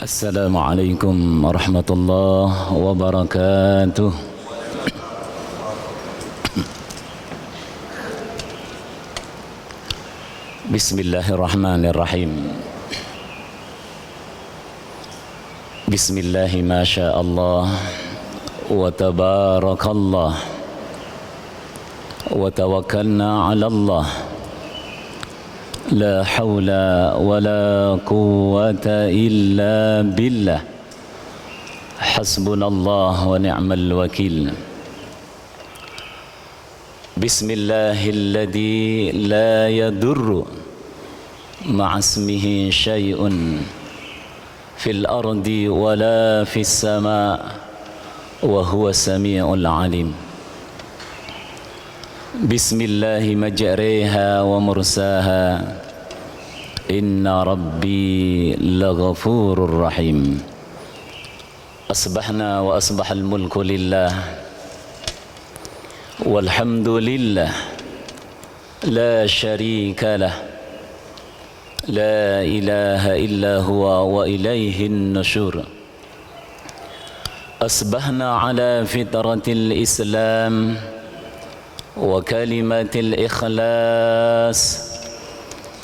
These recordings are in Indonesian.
Assalamualaikum warahmatullahi wabarakatuh. Bismillahirrahmanirrahim. Bismillahi ma sya Allah wa tabarakallah wa tawakkalna 'ala Allah. La haula wa la quwwata illa billah. Hasbunallah wa ni'mal wakil. Bismillahilladzi la yadurru ma'asmihi syai'un fil ardi wa la fis sama' wa huwa sami'ul alim. Bismillahi majriha wa mursaha. Inna rabbi laghafurur rahim. Asbahna wa asbahal mulku lillah walhamdulillah la syarika lah. La ilaha illa huwa wa ilaihin nusyur. Asbahna ala fitratil islam wa kalimatil ikhlas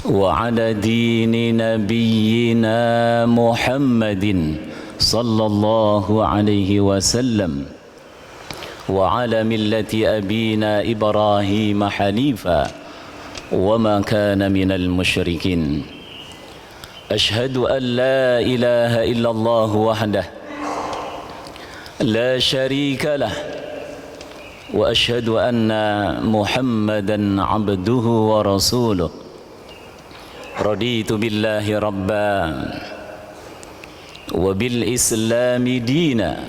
wa ala dini nabiyyina Muhammadin sallallahu alaihi wasallam wa ala millati abina Ibrahim hanifa wa ma kana minal musyrikin. Ashhadu an la ilaha illallah wahdah la syarika lah. Wa ashhadu anna Muhammadan abduhu wa rasuluh. Raditu billahi rabban wa bil islami dina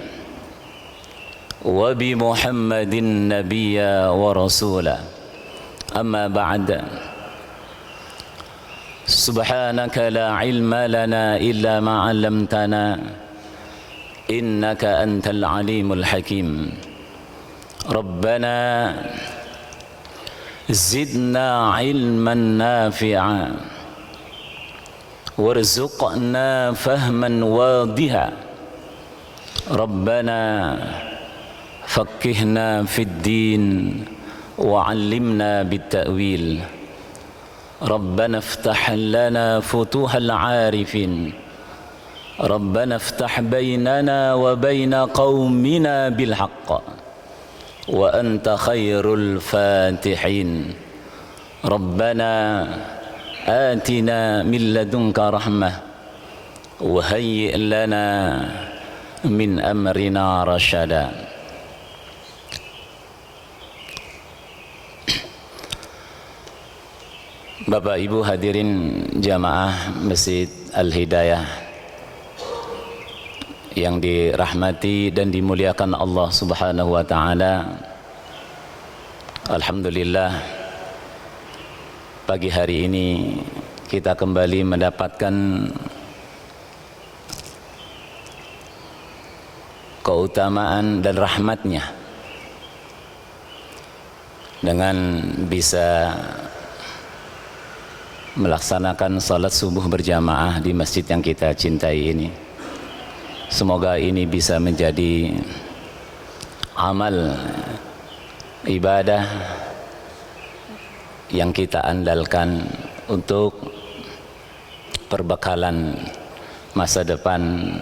wa bi Muhammadin nabiyya wa rasula. Amma ba'd. Subhanaka la ilma lana illa ma 'allamtana innaka antal alimul hakim. Rabbana zidna ilman nafi'a warzuqna fahman wadiha. Rabbana faqqihna fid din wa 'allimna bit ta'wil. Rabbana iftah lana futuhal 'arifin. Rabbana iftah bainana wa baina qaumina bil haqq wa anta khairul fatihin. Rabbana atina min ladunka rahmah wa hayyi' lana min amrina rasyada. Bapak Ibu hadirin jamaah Masjid Al-Hidayah yang dirahmati dan dimuliakan Allah Subhanahu wa taala. Alhamdulillah, pagi hari ini kita kembali mendapatkan keutamaan dan rahmatnya dengan bisa melaksanakan salat subuh berjamaah di masjid yang kita cintai ini. Semoga ini bisa menjadi amal ibadah yang kita andalkan untuk perbekalan masa depan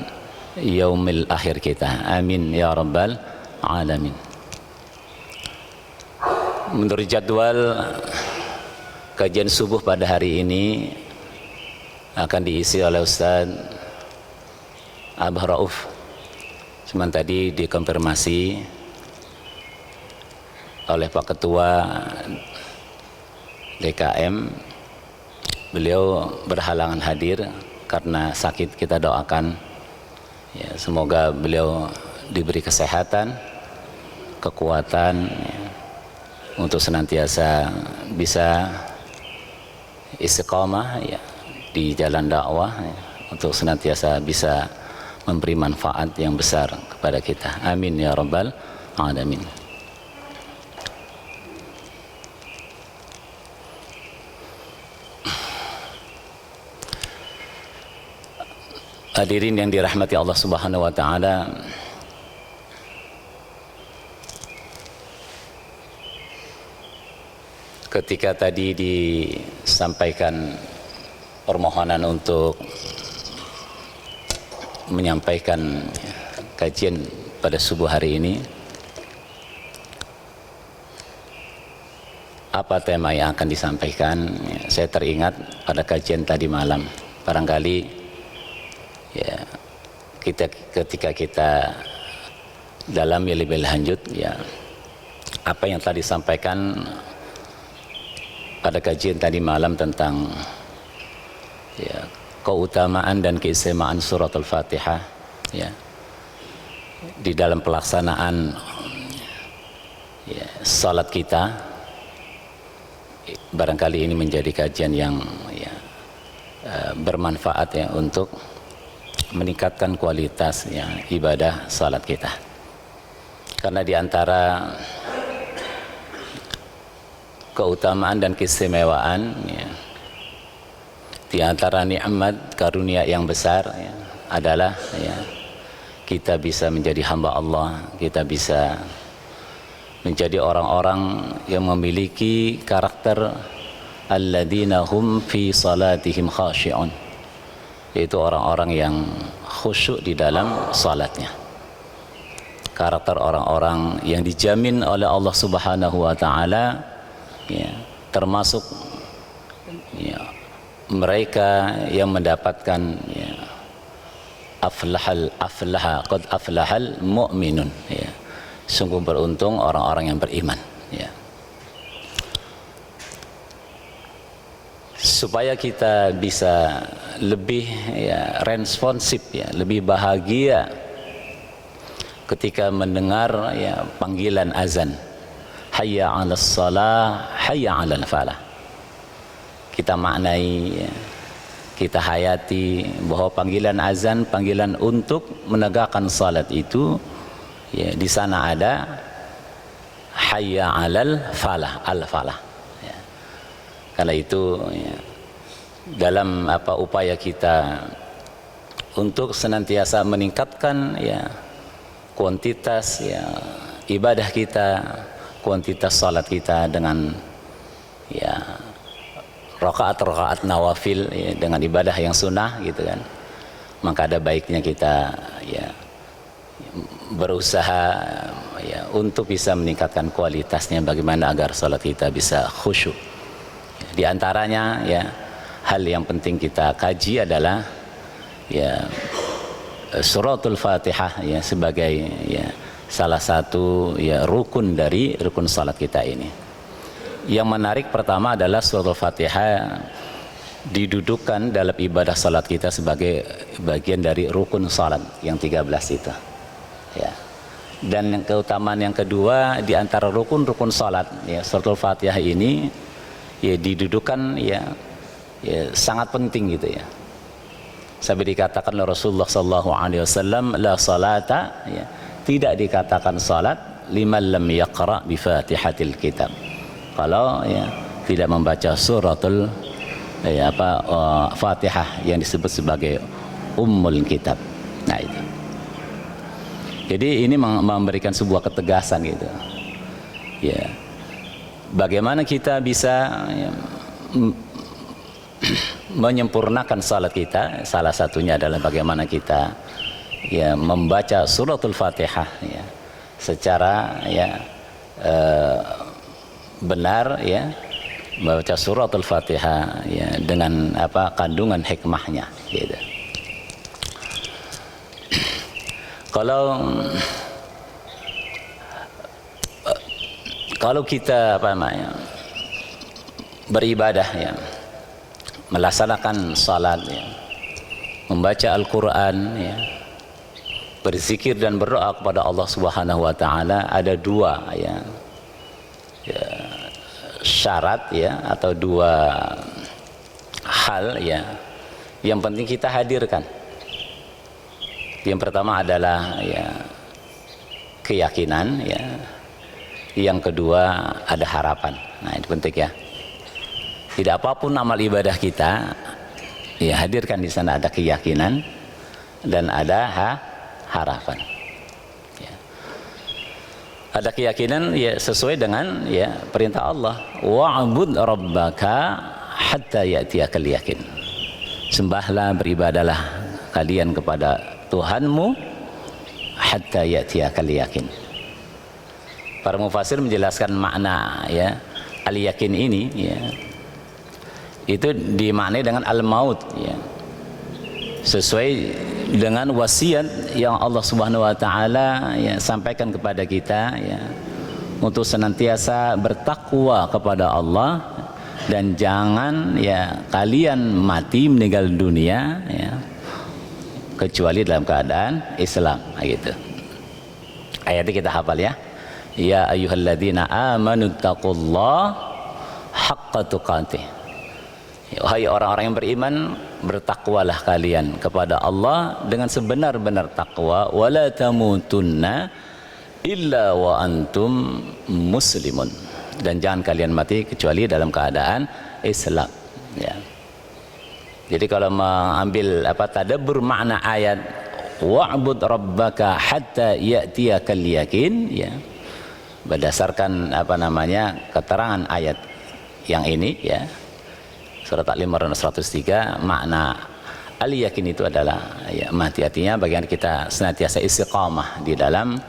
yaumil akhir kita. Amin ya rabbal alamin. Menurut jadwal kajian subuh pada hari ini akan diisi oleh Ustaz Abah Rauf. Cuman tadi dikonfirmasi oleh Pak Ketua DKM, beliau berhalangan hadir karena sakit. Kita doakan ya, semoga beliau diberi kesehatan, kekuatan ya, untuk senantiasa bisa istiqamah ya, di jalan dakwah ya, untuk senantiasa bisa memberi manfaat yang besar kepada kita. Amin ya rabbal alamin. Hadirin yang dirahmati Allah Subhanahu wa taala, ketika tadi disampaikan permohonan untuk menyampaikan kajian pada subuh hari ini, apa tema yang akan disampaikan, saya teringat pada kajian tadi malam. Barangkali ya, ketika kita dalami lebih lanjut, ya, apa yang telah disampaikan pada kajian tadi malam tentang ya, keutamaan dan keistimewaan surat Al-Fatihah, ya, di dalam pelaksanaan ya, salat kita, barangkali ini menjadi kajian yang ya, bermanfaat ya untuk meningkatkan kualitas ya, ibadah salat kita. Karena di antara keutamaan dan keistimewaan ya, di antara nikmat karunia yang besar ya, adalah ya, kita bisa menjadi hamba Allah, kita bisa menjadi orang-orang yang memiliki karakter alladzina hum fi salatihim khashi'un, yaitu orang-orang yang khusyuk di dalam salatnya. Karakter orang-orang yang dijamin oleh Allah Subhanahu wa taala ya, termasuk ya, mereka yang mendapatkan ya, qad aflahal mu'minun ya. Sungguh beruntung orang-orang yang beriman ya. Supaya kita bisa lebih ya, responsif ya, lebih bahagia ketika mendengar ya, panggilan azan, hayya 'alas shalah, hayya 'alal falah. Kita maknai ya, kita hayati bahwa panggilan azan, panggilan untuk menegakkan salat itu ya, di sana ada hayya 'alal falah, al-falah. Karena itu ya, dalam upaya kita untuk senantiasa meningkatkan ya, kuantitas ya, ibadah kita, kuantitas salat kita dengan ya, rakaat-rakaat nawafil ya, dengan ibadah yang sunnah gitu kan, maka ada baiknya kita ya, berusaha ya, untuk bisa meningkatkan kualitasnya, bagaimana agar salat kita bisa khusyuk. Di antaranya ya, hal yang penting kita kaji adalah ya, suratul Fatihah ya, sebagai ya, salah satu ya, rukun dari rukun salat kita ini. Yang menarik pertama adalah suratul Fatihah didudukkan dalam ibadah salat kita sebagai bagian dari rukun salat yang 13 itu ya. Dan yang keutamaan yang kedua, di antara rukun-rukun salat ya, suratul Fatihah ini ya, didudukan ya, ya sangat penting gitu ya. Sampai dikatakan oleh Rasulullah sallallahu alaihi wasallam, la salata ya, tidak dikatakan salat liman lam yaqra bi Fatihatil kitab, kalau ya tidak membaca suratul ya, Fatihah yang disebut sebagai ummul kitab. Nah itu. Jadi ini memberikan sebuah ketegasan gitu. Ya. Bagaimana kita bisa ya, menyempurnakan salat kita? Salah satunya adalah bagaimana kita ya, membaca suratul Fatihah ya, secara ya, benar ya, membaca suratul Fatihah ya, dengan kandungan hikmahnya gitu. Kalau kita beribadah ya, melaksanakan salat ya, membaca Al-Quran ya, berzikir dan berdoa kepada Allah Subhanahu wa taala, ada dua ya, syarat ya, atau dua hal ya, yang penting kita hadirkan. Yang pertama adalah ya, keyakinan ya. Yang kedua ada harapan. Nah, itu penting ya. Tidak apapun amal ibadah kita, ya hadirkan di sana ada keyakinan, dan ada harapan. Ya. Ada keyakinan ya sesuai dengan ya perintah Allah, wa'bud rabbaka hatta ya'tiyakal yakin. Sembahlah, beribadalah kalian kepada Tuhanmu hatta ya'tiyakal yakin. Para mufassir menjelaskan makna ya al-yakin ini ya, itu dimaknai dengan al-maut ya, sesuai dengan wasiat yang Allah Subhanahu wa taala ya sampaikan kepada kita ya, untuk senantiasa bertakwa kepada Allah dan jangan ya kalian mati meninggal dunia ya kecuali dalam keadaan Islam gitu. Ayatnya kita hafal ya. Ya ayyuhalladzina amanu taqullaha haqqa tuqatih. Wahai orang-orang yang beriman, bertakwalah kalian kepada Allah dengan sebenar-benar takwa, wala tamutunna illa wa antum muslimun, dan jangan kalian mati kecuali dalam keadaan Islam ya. Jadi kalau mengambil tadabbur makna ayat wa'bud rabbaka hatta ya'tiyakal yakin ya, berdasarkan keterangan ayat yang ini ya, surat Al-Imran 103, makna al-yakin itu adalah ya mati, artinya bagian kita senantiasa istiqamah di dalam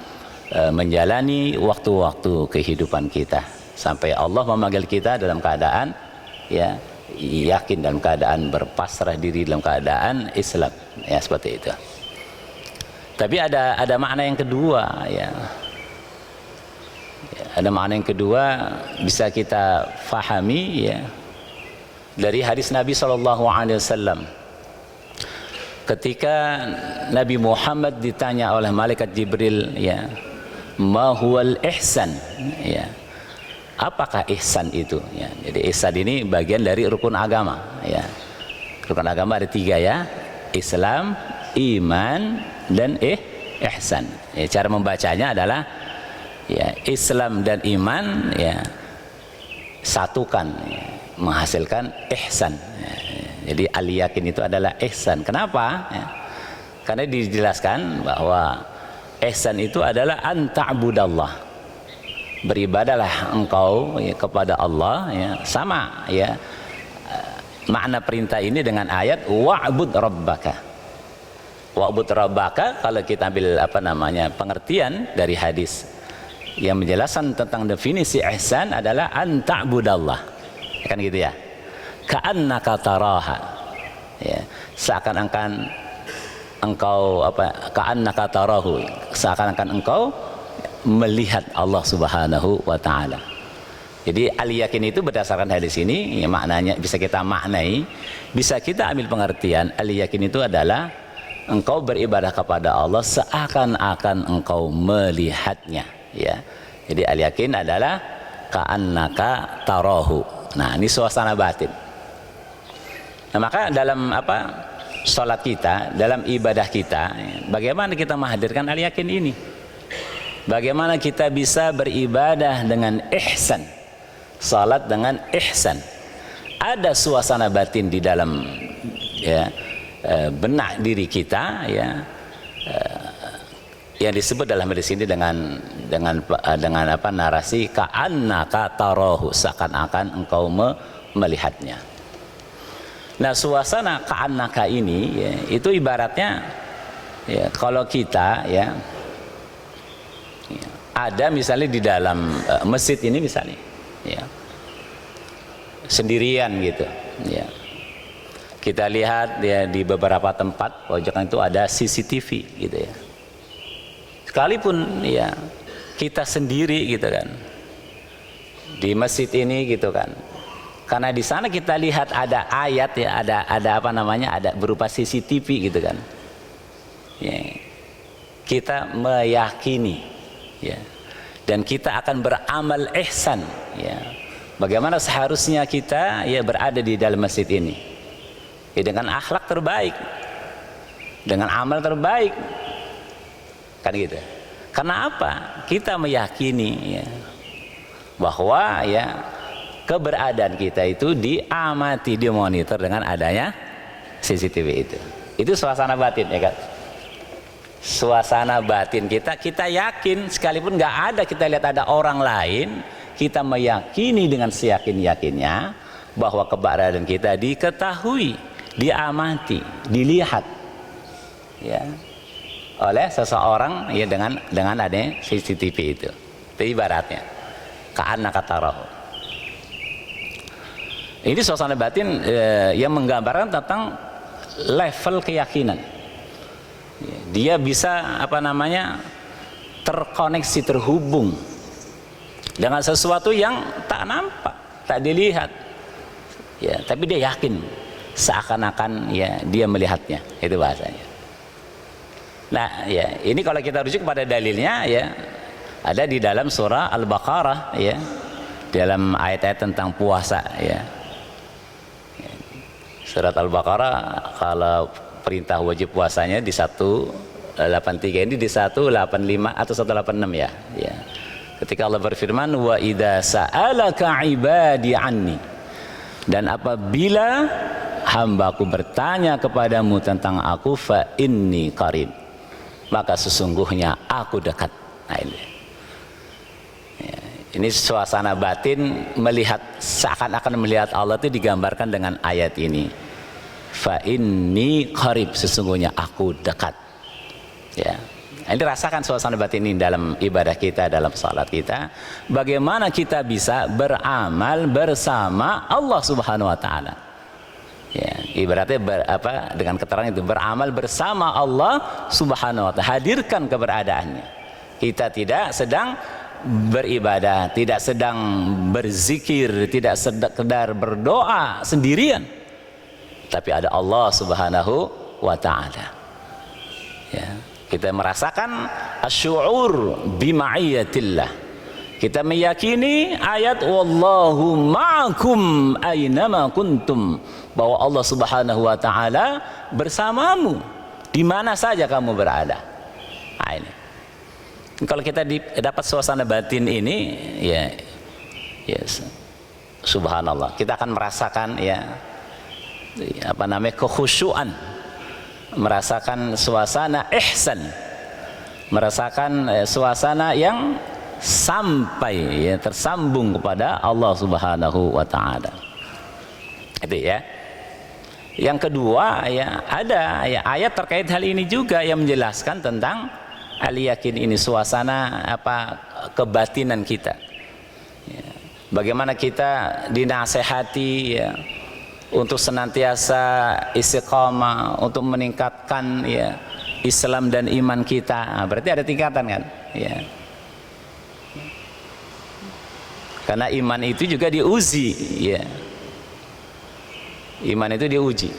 menjalani waktu-waktu kehidupan kita sampai Allah memanggil kita dalam keadaan ya yakin, dalam keadaan berpasrah diri, dalam keadaan Islam ya, seperti itu. Tapi ada makna yang kedua ya. Ada makna yang kedua bisa kita fahami ya dari hadis Nabi SAW. Ketika Nabi Muhammad ditanya oleh malaikat Jibril ya, ma huwal ihsan ya, apakah ihsan itu ya. Jadi ihsan ini bagian dari rukun agama ya. Rukun agama ada 3 ya, Islam, iman, dan ihsan ya. Cara membacanya adalah ya Islam dan iman ya satukan ya, menghasilkan ihsan ya. Jadi al-yakin itu adalah ihsan. Kenapa ya? Karena dijelaskan bahwa ihsan itu adalah an ta'budallah, beribadalah engkau ya, kepada Allah ya. Sama ya makna perintah ini dengan ayat wa'bud rabbaka. Wa'bud rabbaka kalau kita ambil pengertian dari hadis yang menjelaskan tentang definisi ihsan adalah an ta'budallah, kan gitu ya, ka'annaka taraha ya, seakan-akan engkau ka'annaka tarahu, seakan-akan engkau melihat Allah Subhanahu wa taala. Jadi al-yakin itu berdasarkan hadis ini ya, maknanya bisa kita maknai, bisa kita ambil pengertian al-yakin itu adalah engkau beribadah kepada Allah seakan-akan engkau melihatnya ya. Jadi al-yakin adalah ka'annaka tarahu. Nah, ini suasana batin. Nah, maka dalam salat kita, dalam ibadah kita, bagaimana kita menghadirkan al-yakin ini? Bagaimana kita bisa beribadah dengan ihsan? Salat dengan ihsan. Ada suasana batin di dalam ya benak diri kita ya, yang disebut dalam hadis ini dengan narasi ka'annaka tarahu, seakan-akan engkau melihatnya. Nah, suasana ka'annaka ini ya, itu ibaratnya ya, kalau kita ya ada misalnya di dalam masjid ini misalnya ya, sendirian gitu ya. Kita lihat ya di beberapa tempat pojokan itu ada CCTV gitu ya. Sekalipun ya kita sendiri gitu kan di masjid ini gitu kan, karena di sana kita lihat ada ayat ya, ada ada berupa CCTV gitu kan ya, kita meyakini ya, dan kita akan beramal ihsan ya, bagaimana seharusnya kita ya berada di dalam masjid ini ya, dengan akhlak terbaik, dengan amal terbaik kan gitu. Karena apa? Kita meyakini ya, bahwa ya keberadaan kita itu diamati, dimonitor dengan adanya CCTV itu. Itu suasana batin ya kan. suasana batin kita, kita yakin sekalipun nggak ada, kita lihat ada orang lain, kita meyakini dengan seyakin-yakinnya bahwa keberadaan kita diketahui, diamati, dilihat ya oleh seseorang ya dengan adanya CCTV itu. Itu ibaratnya ka'annaka tarahu. Ini suasana batin yang menggambarkan tentang level keyakinan. Dia bisa terkoneksi, terhubung dengan sesuatu yang tak nampak, tak dilihat ya, tapi dia yakin seakan-akan ya dia melihatnya, itu bahasanya. Nah ya, ini kalau kita rujuk pada dalilnya ya ada di dalam surah Al-Baqarah ya, dalam ayat-ayat tentang puasa ya. Surat Al-Baqarah kalau perintah wajib puasanya di 183, ini di 185 atau 186 ya. Ya. Ketika Allah berfirman wa idza sa'alaka ibadi anni, dan apabila hambaku bertanya kepadamu tentang aku, fa inni qarib, maka sesungguhnya aku dekat. Nah ini. Ya, ini suasana batin melihat, seakan-akan melihat Allah itu digambarkan dengan ayat ini. Fa inni qarib, sesungguhnya aku dekat. Ya. Ini rasakan suasana batin ini dalam ibadah kita, dalam salat kita. Bagaimana kita bisa beramal bersama Allah Subhanahu wa taala. Ya, ibaratnya dengan keterangan itu beramal bersama Allah Subhanahu wa taala, hadirkan keberadaannya. Kita tidak sedang beribadah, tidak sedang berzikir, tidak sekedar berdoa sendirian, tapi ada Allah Subhanahu wa taala. Ya, kita merasakan asy'ur bima'iyyatillah. Kita meyakini ayat wallahu ma'akum aynama kuntum, bahwa Allah Subhanahu wa taala bersamamu di mana saja kamu berada. Nah, ini. Kalau kita dapat suasana batin ini ya yes, subhanallah, kita akan merasakan ya kekhusyuan, merasakan suasana ihsan, merasakan suasana yang sampai ya, tersambung kepada Allah Subhanahu wa taala. Itu ya. Yang kedua ya, ada ya ayat terkait hal ini juga yang menjelaskan tentang al-yakin ini, suasana kebatinan kita. Ya. Bagaimana kita dinasehati ya untuk senantiasa istiqamah, untuk meningkatkan ya Islam dan iman kita. Nah, berarti ada tingkatan kan? Ya. Karena iman itu juga diuji, ya. Iman itu diuji.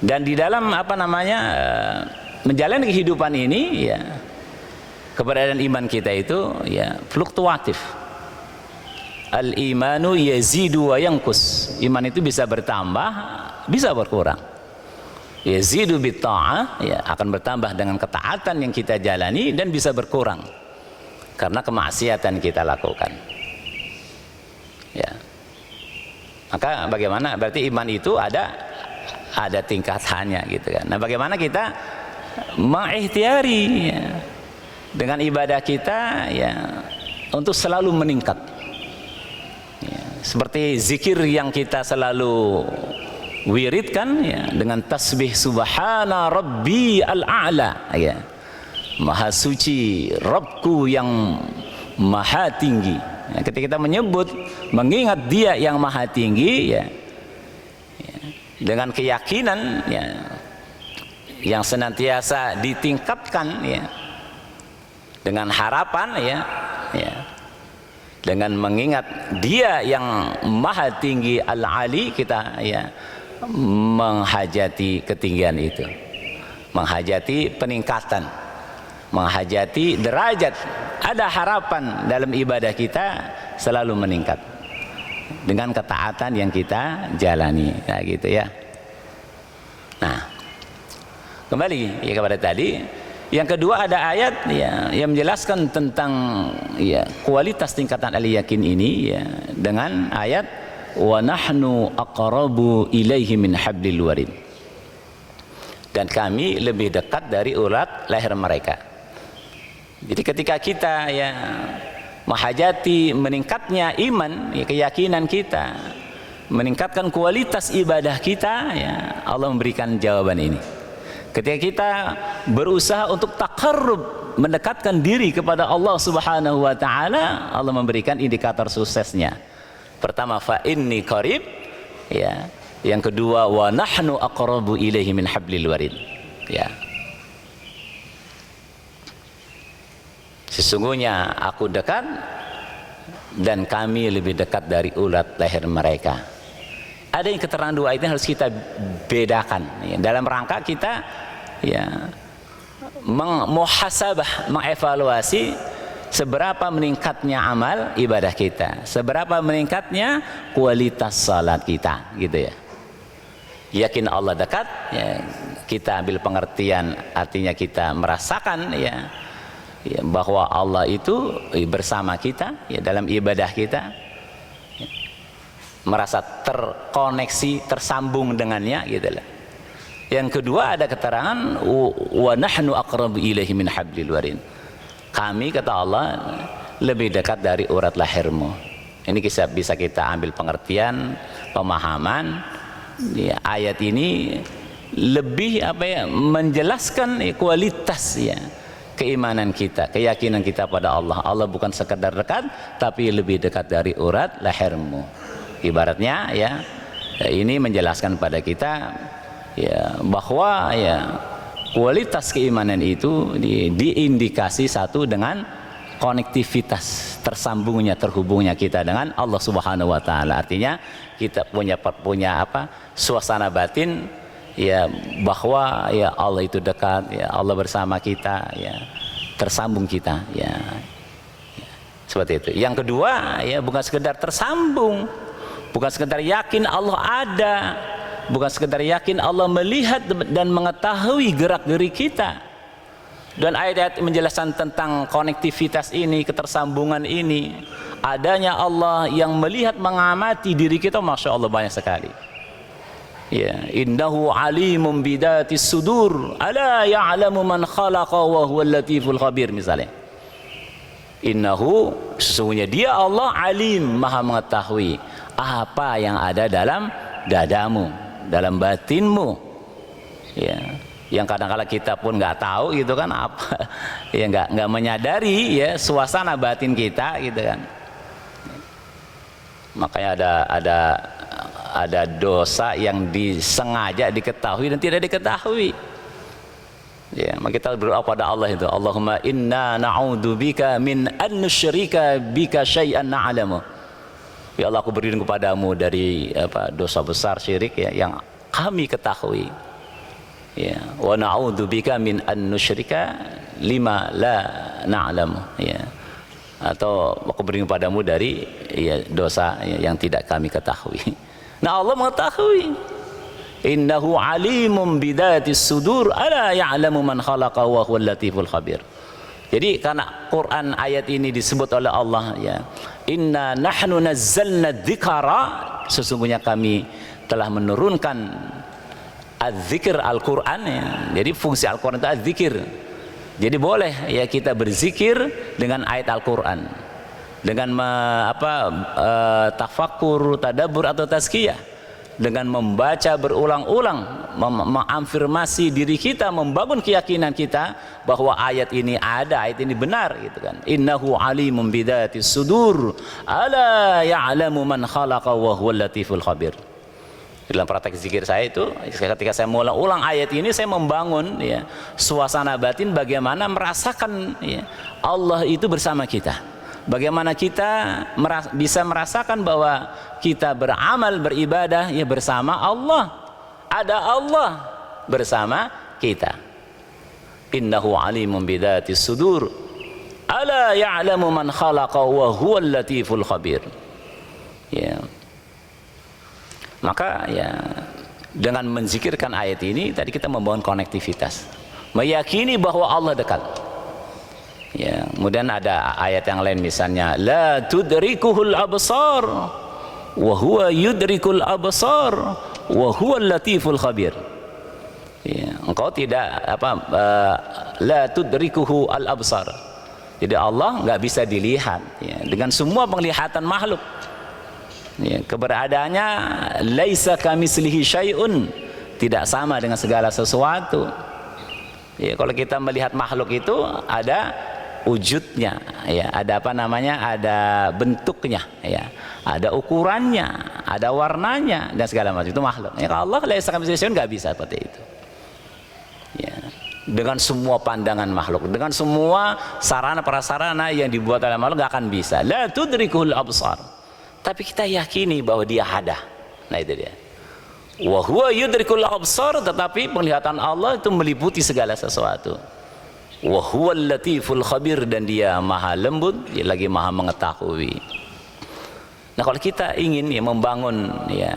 Dan di dalam menjalani kehidupan ini, ya, keberadaan iman kita itu ya fluktuatif. Al-imanu yazidu wa yanqus. Iman itu bisa bertambah, bisa berkurang. Yazidu bitta'ah, ya, akan bertambah dengan ketaatan yang kita jalani, dan bisa berkurang karena kemaksiatan kita lakukan. Ya. Maka bagaimana? Berarti iman itu ada tingkatannya gitu kan. Nah, bagaimana kita mengikhtiari ya, dengan ibadah kita ya untuk selalu meningkat. Ya, seperti zikir yang kita selalu wiridkan ya, dengan tasbih subhana rabbi al-a'la ya. Maha suci Rabbku yang maha tinggi. Ya, ketika kita menyebut, mengingat Dia yang maha tinggi ya, ya dengan keyakinan ya yang senantiasa ditingkatkan ya, dengan harapan ya, ya dengan mengingat Dia yang maha tinggi al-ali, kita ya menghajati ketinggian itu, menghajati peningkatan, menghajati derajat. Ada harapan dalam ibadah kita selalu meningkat dengan ketaatan yang kita jalani, kayak gitu ya. Nah, kembali ya kepada tadi. Yang kedua, ada ayat ya yang menjelaskan tentang ya kualitas tingkatan al-yakin ini ya, dengan ayat wa nahnu aqrabu ilaihi min hablil warid. dan kami lebih dekat dari urat leher mereka. Jadi ketika kita ya menghajati meningkatnya iman, ya, keyakinan kita, meningkatkan kualitas ibadah kita, ya, Allah memberikan jawaban ini. Ketika kita berusaha untuk taqarrub, mendekatkan diri kepada Allah Subhanahu wa taala, Allah memberikan indikator suksesnya. Pertama, fa inni qarib, ya. Yang kedua, wa nahnu aqrabu ilaihi min hablil warid, ya. Sesungguhnya aku dekat dan kami lebih dekat dari urat leher mereka. Ada yang keterangan dua ayat ini harus kita bedakan, ya, dalam rangka kita ya muhasabah, mengevaluasi seberapa meningkatnya amal ibadah kita, seberapa meningkatnya kualitas salat kita, gitu ya. Yakin Allah dekat, ya, kita ambil pengertian artinya kita merasakan ya, bahwa Allah itu bersama kita ya, dalam ibadah kita, ya, merasa terkoneksi, tersambung dengannya, gitu lah. Yang kedua ada keterangan wa nahnu aqrabu ilaihi min hablil warid. Kami, kata Allah, lebih dekat dari urat lehermu. Ini bisa kita ambil pengertian, pemahaman ya, ayat ini lebih menjelaskan kualitas ya keimanan kita, keyakinan kita pada Allah. Allah bukan sekedar dekat, tapi lebih dekat dari urat lehermu. Ibaratnya ya, ini menjelaskan pada kita ya bahwa ya kualitas keimanan itu diindikasi satu dengan konektivitas, tersambungnya, terhubungnya kita dengan Allah Subhanahu wa taala. Artinya kita punya suasana batin ya, bahwa ya Allah itu dekat, ya Allah bersama kita, ya tersambung kita, ya seperti itu. Yang kedua ya, bukan sekedar tersambung, bukan sekedar yakin Allah ada, bukan sekedar yakin Allah melihat dan mengetahui gerak-gerik kita. Dan ayat-ayat menjelaskan tentang konektivitas ini, ketersambungan ini, adanya Allah yang melihat, mengamati diri kita, masya Allah banyak sekali. Ya, innahu alimun bidatis sudur, ala ya'lamu man khalaqa wa huwal latiful khabir, misalnya. Innahu, sesungguhnya dia Allah alim, maha mengetahui apa yang ada dalam dadamu, dalam batinmu, ya, yang kadang-kala kita pun nggak tahu gitu kan, apa ya, nggak menyadari ya suasana batin kita gitu kan. Makanya ada dosa yang disengaja diketahui dan tidak diketahui. Ya, maka kita berdoa pada Allah itu, Allahumma inna na'udzubika min an nusyrika bika syai'an na'lamu. Ya Allah, aku berlindung kepadamu dari dosa besar syirik ya, yang kami ketahui. Ya, wa na'udzubika min an nusyrika lima la na'lamu, ya. Atau aku berlindung padamu dari ya, dosa ya, yang tidak kami ketahui. Nah, Allah mengetahui. Innahu alimun bidatis sudur, ala ya'lamu man khalaqa wa huwal latiful khabir. Jadi karena Quran ayat ini disebut oleh Allah ya, inna nahnu nazzalna dzikra, sesungguhnya kami telah menurunkan az-zikr Al-Quran ya. Jadi fungsi Al-Quran itu az-zikir. Jadi boleh ya kita berzikir dengan ayat Al-Quran, dengan tafakkur, tadabbur atau tazkiyah, dengan membaca berulang-ulang, mengafirmasi diri kita, membangun keyakinan kita bahwa ayat ini ada, ayat ini benar gitu kan. Innahu alimun bidatis sudur, ala ya'lamu man khalaqa wa huwal latiful khabir. Dalam praktek zikir saya itu, ketika saya mengulang ayat ini, saya membangun ya suasana batin bagaimana merasakan ya, Allah itu bersama kita. Bagaimana kita bisa merasakan bahwa kita beramal, beribadah ya bersama Allah. Ada Allah bersama kita. Innahu alimun bidatis sudur, ala ya'lamu man khalaqa wa huwal latiful khabir. Ya. Maka ya dengan menzikirkan ayat ini tadi kita membangun konektivitas, meyakini bahwa Allah dekat. Ya, kemudian ada ayat yang lain misalnya la tudrikuhul absar wa huwa yudrikul absar wa huwal latiful khabir. Ya, engkau tidak la tudrikuhu al-absar. Jadi Allah nggak bisa dilihat ya, dengan semua penglihatan makhluk. Ya, keberadaannya laisa kamitslihi syai'un, tidak sama dengan segala sesuatu. Ya, kalau kita melihat makhluk itu ada wujudnya, ya, ada ada bentuknya, ya, ada ukurannya, ada warnanya dan segala macam, itu makhluk. Ya, kalau Allah laisa kamitslihi syai'un nggak bisa seperti itu. Ya, dengan semua pandangan makhluk, dengan semua sarana prasarana yang dibuat oleh makhluk nggak akan bisa. La tudrikul absar. Tapi kita yakini bahwa dia ada. Nah itu dia. Wa huwa yudrikul absar, tetapi penglihatan Allah itu meliputi segala sesuatu. Wa huwal latiful khabir, dan dia maha lembut, dia lagi maha mengetahui. Nah kalau kita ingin ya membangun ya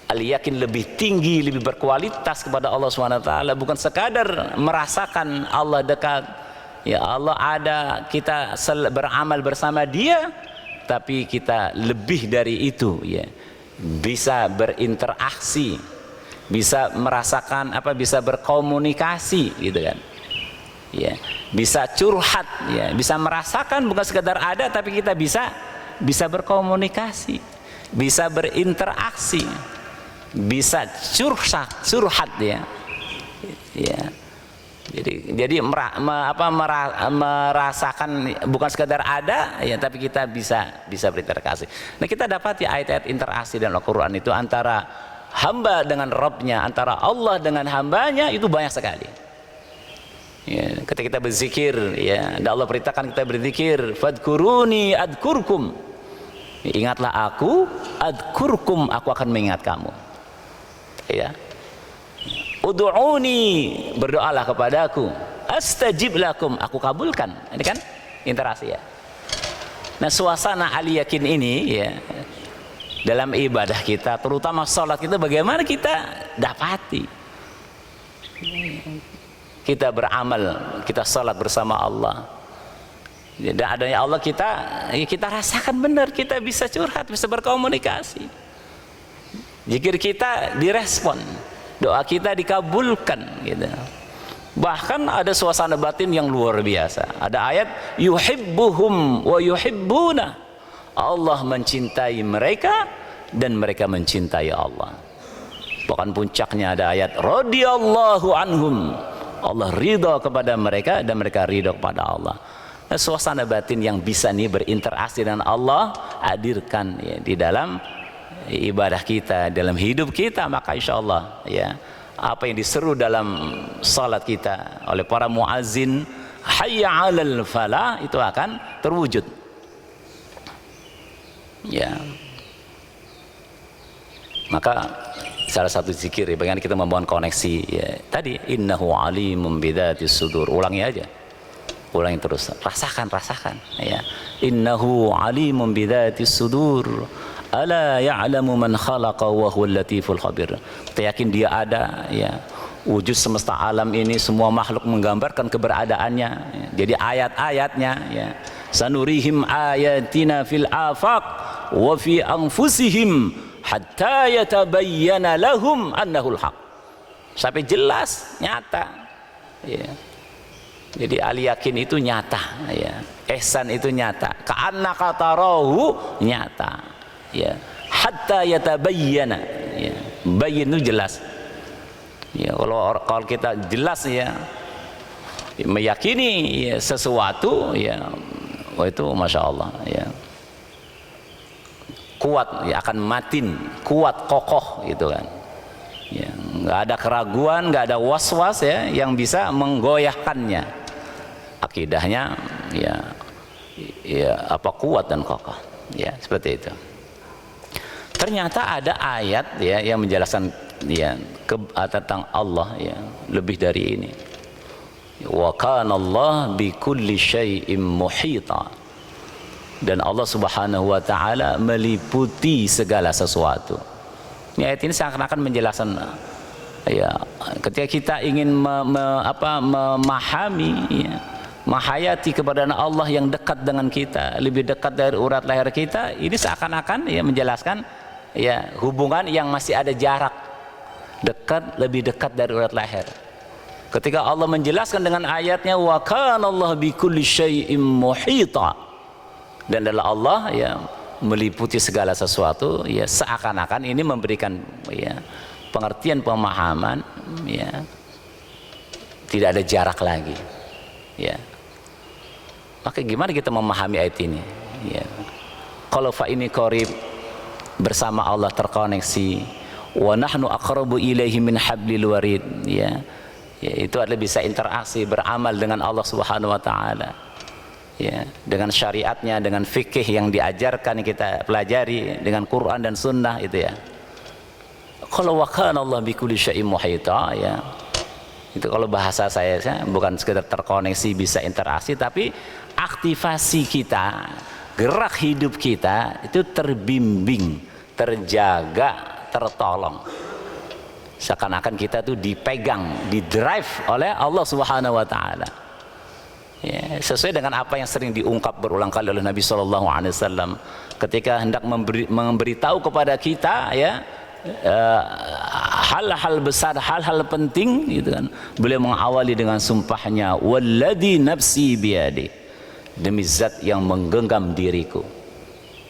al-yakin lebih tinggi, lebih berkualitas kepada Allah SWT, bukan sekadar merasakan Allah dekat, ya Allah ada, kita beramal bersama dia, tapi kita lebih dari itu ya, bisa berinteraksi, bisa merasakan bisa berkomunikasi gitu kan ya, bisa curhat ya, bisa merasakan, bukan sekadar ada, tapi kita bisa berkomunikasi, bisa berinteraksi, bisa curhat ya. Jadi merasakan, bukan sekadar ada ya, tapi kita bisa berinteraksi. Nah kita dapat ya ayat-ayat interaksi dalam Al-Quran itu antara hamba dengan Rabbnya, antara Allah dengan hambanya, itu banyak sekali ya. Ketika kita berzikir ya, Allah perintahkan kita berzikir, fadkuruni adkurkum, ingatlah aku, adkurkum, aku akan mengingat kamu ya. Ud'uni, berdoalah kepadaku, astajib lakum, aku kabulkan. Ini kan interaksi ya. Nah suasana al-yakin ini ya, dalam ibadah kita, terutama sholat kita, bagaimana kita dapati. Kita beramal, kita sholat bersama Allah, dan adanya Allah, kita rasakan benar, kita bisa curhat, bisa berkomunikasi, zikir kita direspon, doa kita dikabulkan gitu. Bahkan ada suasana batin yang luar biasa. Ada ayat yuhibbuhum wa yuhibbuna, Allah mencintai mereka dan mereka mencintai Allah. Bahkan puncaknya ada ayat radhiyallahu anhum, Allah ridha kepada mereka dan mereka ridha kepada Allah. Nah, suasana batin yang bisa nih berinteraksi dengan Allah, hadirkan ya di dalam ibadah kita, dalam hidup kita, maka insya Allah ya, apa yang diseru dalam salat kita oleh para muazzin, hayya 'alal falah, itu akan terwujud ya. Maka salah satu zikir ya, bagaimana kita membangun koneksi ya, tadi innahu alimun bidzatis sudur, ulangi aja, ulangi terus, rasakan ya, innahu alimun bidzatis sudur, ala ya'lamu man khalaqa wa huwal latiful khabir. Kita yakin dia ada ya, wujud semesta alam ini, semua makhluk menggambarkan keberadaannya ya. Jadi ayat-ayatnya ya, sanurihim ayatina fil afaq wa fi anfusihim hatta yatabayyana lahum annahul haq, sampai jelas nyata ya. Jadi al-yakin itu nyata ya, ihsan itu nyata, ka'annaka tarahu nyata ya, hatta yatabayyana ya, bayyin itu jelas ya. Kalau kita jelas ya, meyakini ya, sesuatu ya, itu masya Allah ya, kuat ya, akan matin, kuat, kokoh gitu kan ya, nggak ada keraguan, nggak ada was-was ya yang bisa menggoyahkannya, akidahnya ya kuat dan kokoh ya, seperti itu. Ternyata ada ayat ya yang menjelaskan ya tentang Allah ya, lebih dari ini. Wa kana Allah bi kulli syai'in muhita, dan Allah Subhanahu wa taala meliputi segala sesuatu. Ini ayat ini seakan-akan menjelaskan ya, ketika kita ingin memahami ya, menghayati keberadaan Allah yang dekat dengan kita, lebih dekat dari urat leher kita, ini seakan-akan ya menjelaskan ya hubungan yang masih ada jarak dekat, lebih dekat dari urat leher. Ketika Allah menjelaskan dengan ayatnya wa kana Allah bikulli syai'in muhita, dan adalah Allah ya meliputi segala sesuatu, ya seakan-akan ini memberikan ya pengertian pemahaman, ya tidak ada jarak lagi, ya. Maka gimana kita memahami ayat ini, ya. Kalau fa ini qarib, bersama Allah terkoneksi, wa nahnu aqrabu ilaihi min hablil warid, ya. Ya, itu adalah bisa interaksi beramal dengan Allah Subhanahu wa taala. Ya, dengan syariatnya, dengan fikih yang diajarkan kita pelajari, dengan Quran dan sunnah itu ya. Kalau wa kana Allah bikulli syai'in muhita, ya. Itu kalau bahasa saya bukan sekedar terkoneksi bisa interaksi, tapi aktivasi kita, gerak hidup kita itu terbimbing, terjaga, tertolong. Seakan-akan kita tuh dipegang, didrive oleh Allah Subhanahu wa taala. Ya, sesuai dengan apa yang sering diungkap berulang kali oleh Nabi sallallahu alaihi wasallam ketika hendak memberitahu kepada kita ya hal-hal besar, hal-hal penting gitu kan. Beliau mengawali dengan sumpahnya, walladzi nafsi biyadi, demi zat yang menggenggam diriku.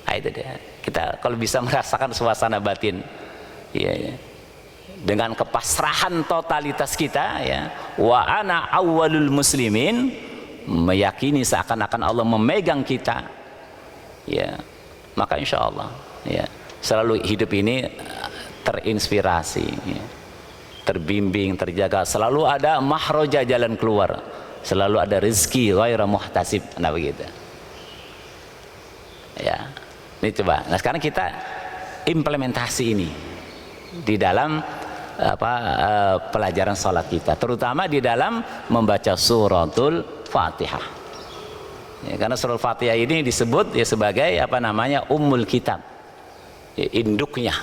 Nah, itu dia. Kita kalau bisa merasakan suasana batin ya, ya, dengan kepasrahan totalitas kita ya, wa ana awwalul muslimin, meyakini seakan-akan Allah memegang kita ya, maka insya Allah ya selalu hidup ini terinspirasi ya, terbimbing, terjaga, selalu ada mahroja, jalan keluar, selalu ada rezeki ghaira muhtasib. Nah begitu ya. Ini coba, nah sekarang kita implementasi ini di dalam pelajaran sholat kita, terutama di dalam membaca suratul Fatihah ya, karena suratul Fatihah ini disebut ya sebagai apa namanya ummul kitab ya, induknya.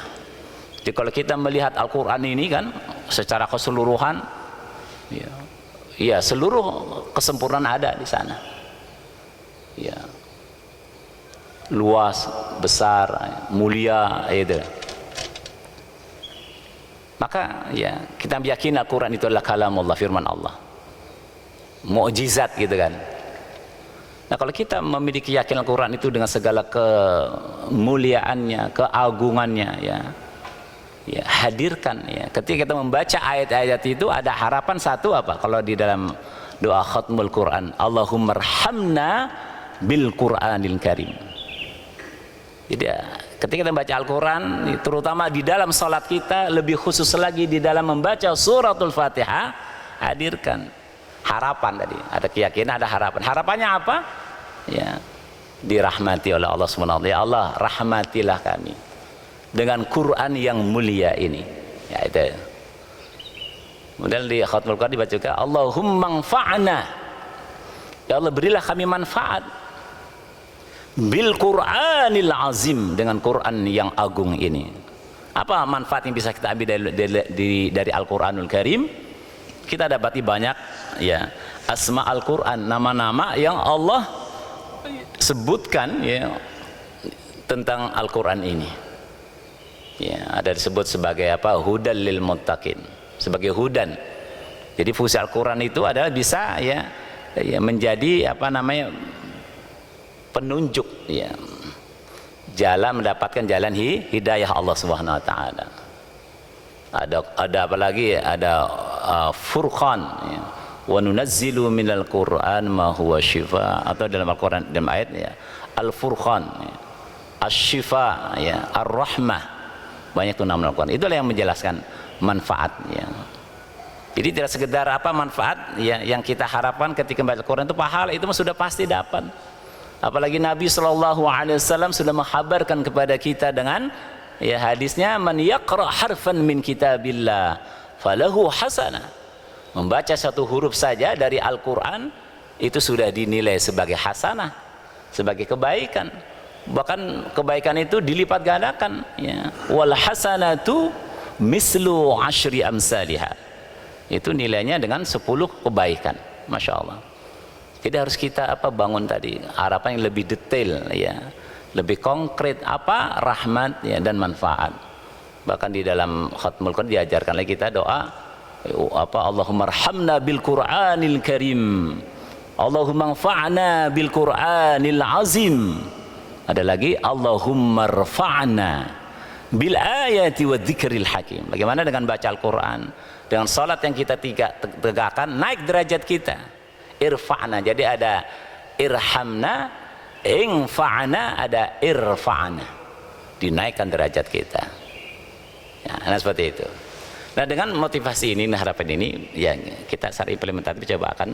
Jadi kalau kita melihat Al-Quran ini kan secara keseluruhan ya, ya seluruh kesempurnaan ada di sana ya, luas, besar, mulia itu. Maka ya kita meyakini Al-Quran itu adalah kalamullah, firman Allah, mukjizat gitu kan. Nah kalau kita memiliki keyakinan Al-Quran itu dengan segala kemuliaannya, keagungannya ya, ya hadirkan ya. Ketika kita membaca ayat-ayat itu ada harapan satu apa? Kalau di dalam doa khatmul Quran, Allahummarhamna bil Quranil Karim. Jadi ya, ketika kita membaca Al-Quran, terutama di dalam sholat kita, lebih khusus lagi di dalam membaca suratul Fatihah, hadirkan harapan tadi. Ada keyakinan, ada harapan. Harapannya apa? Ya, dirahmati oleh Allah SWT. Ya Allah, rahmatilah kami dengan Quran yang mulia ini. Ya itu. Kemudian di khatmul Quran dibaca juga, Allahumma anfa'na. Ya Allah, berilah kami manfaat bil Qur'anil azim, dengan Quran yang agung ini. Apa manfaat yang bisa kita ambil dari Al-Quranul Karim? Kita dapati banyak ya asma Al-Quran, nama-nama yang Allah sebutkan ya tentang Al-Quran ini ya, ada disebut sebagai apa, hudal lil muttaqin, sebagai hudan. Jadi fungsi Al-Quran itu adalah bisa ya, ya menjadi apa namanya penunjuk ya, jalan, mendapatkan jalan hidayah Allah Subhanahu wa taala. Ada apa lagi? Ada Furqan ya. Wa nunazzilu minal Qur'an ma huwa shifa, atau dalam Al-Qur'an dalam ayat ya Al-Furqan ya, Asy-Syifa ya, Ar-Rahmah. Banyak tuh nama Al-Qur'an. Itulah yang menjelaskan manfaat ya. Jadi tidak sekedar apa manfaat ya yang kita harapkan ketika membaca Al-Qur'an itu pahala, itu sudah pasti dapat. Apalagi Nabi SAW sudah menghabarkan kepada kita dengan ya hadisnya, man yaqra harfan min kitabillah falahu hasanah. Membaca satu huruf saja dari Al-Quran itu sudah dinilai sebagai hasanah, sebagai kebaikan. Bahkan kebaikan itu dilipat gandakan ya. Wal hasanatu mislu asyri amsalihha. Itu nilainya dengan 10 kebaikan. Masya Allah. Jadi harus kita apa bangun tadi harapan yang lebih detail ya, lebih konkret apa rahmat ya dan manfaat. Bahkan di dalam khatmul Quran diajarkan lagi kita doa Allahumma arhamna bil Qur'anil Karim, Allahumma anfa'na bil Qur'anil Azim. Ada lagi Allahumma rfa'na bil ayati wa dzikril hakim. Bagaimana dengan baca Al-Quran, dengan salat yang kita tegakkan, naik derajat kita. Irfa'na, jadi ada irhamna, ingfa'na, ada irfa'na, dinaikkan derajat kita. Ya, nah seperti itu. Nah dengan motivasi ini, harapan ini, ya kita secara implementatif coba akan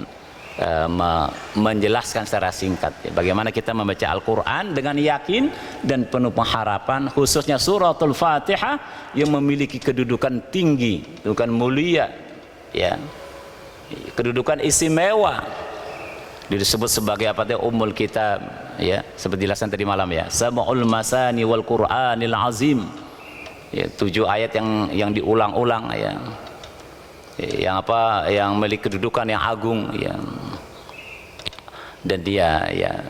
menjelaskan secara singkat ya, bagaimana kita membaca Al-Quran dengan yakin dan penuh pengharapan, khususnya suratul Fatihah yang memiliki kedudukan tinggi, kedudukan mulia, ya, kedudukan istimewa, disebut sebagai apa? Ummul Kitab, ya, seperti jelasan tadi malam ya, Sab'ul Masani wal Qur'anil Azim, ya, 7 ayat yang diulang-ulang ya, yang apa, yang memiliki kedudukan yang agung ya, dan dia ya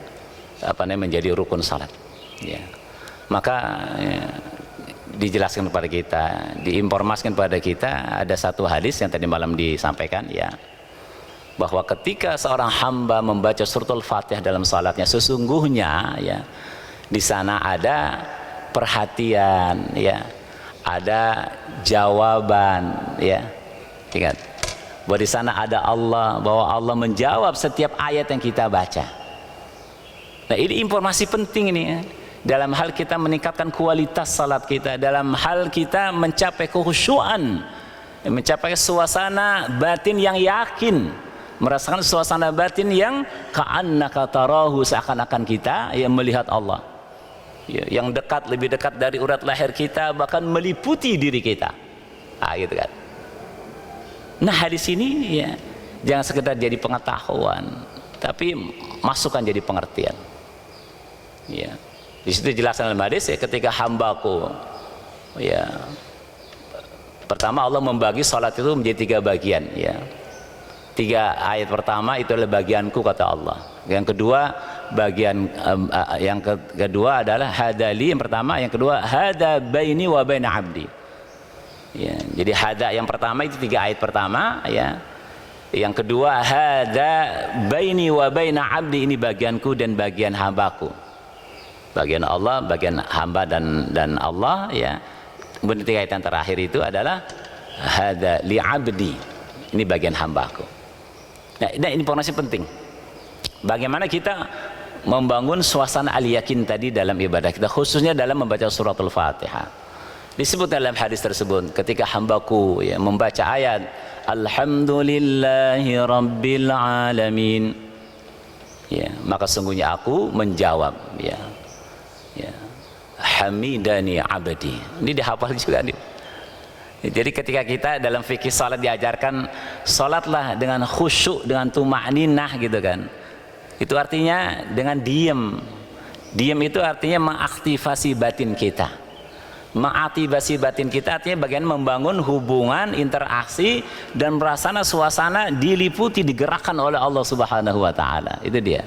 apa namanya menjadi rukun salat ya. Maka ya, dijelaskan kepada kita, diinformasikan kepada kita, ada satu hadis yang tadi malam disampaikan ya, bahwa ketika seorang hamba membaca suratul Fatihah dalam salatnya, sesungguhnya ya di sana ada perhatian ya, ada jawaban ya. Ingat bahwa di sana ada Allah, bahwa Allah menjawab setiap ayat yang kita baca. Nah ini informasi penting ini ya, dalam hal kita meningkatkan kualitas salat kita, dalam hal kita mencapai kekhusyuan, mencapai suasana batin yang yakin, merasakan suasana batin yang ka'annaka tarahu, seakan-akan kita yang melihat Allah ya, yang dekat, lebih dekat dari urat leher kita, bahkan meliputi diri kita. Ah gitu kan. Nah hadis ini ya jangan sekedar jadi pengetahuan, tapi masukkan jadi pengertian. Ya, di situ jelaskan dalam hadis ya, ketika hambaku ya, pertama Allah membagi salat itu menjadi 3 bagian ya. 3 ayat pertama itu adalah bagianku kata Allah. Yang kedua bagian kedua adalah hadali, yang pertama, yang kedua hada baini wa baina abdi. Ya, jadi hada yang pertama itu 3 ayat pertama ya. Yang kedua hada baini wa baina abdi, ini bagianku dan bagian hambaku. Bagian Allah, bagian hamba dan Allah ya. Kemudian 3 ayat yang terakhir itu adalah hada li abdi, ini bagian hambaku. Nah, ini informasi penting. Bagaimana kita membangun suasana al-yakin tadi dalam ibadah kita, khususnya dalam membaca suratul Fatihah. Disebut dalam hadis tersebut, ketika hambaku ya membaca ayat Alhamdulillahi Rabbil Alamin ya, maka sungguhnya aku menjawab ya, ya Hamidani Abdi. Ini dihafal juga nih. Jadi ketika kita dalam fikih salat diajarkan salatlah dengan khusyuk, dengan tuma'ninah gitu kan, itu artinya dengan diam. Diam itu artinya mengaktifasi batin kita. Mengaktifasi batin kita artinya bagian membangun hubungan, interaksi, dan merasana suasana diliputi, digerakkan oleh Allah Subhanahu wa Ta'ala. Itu dia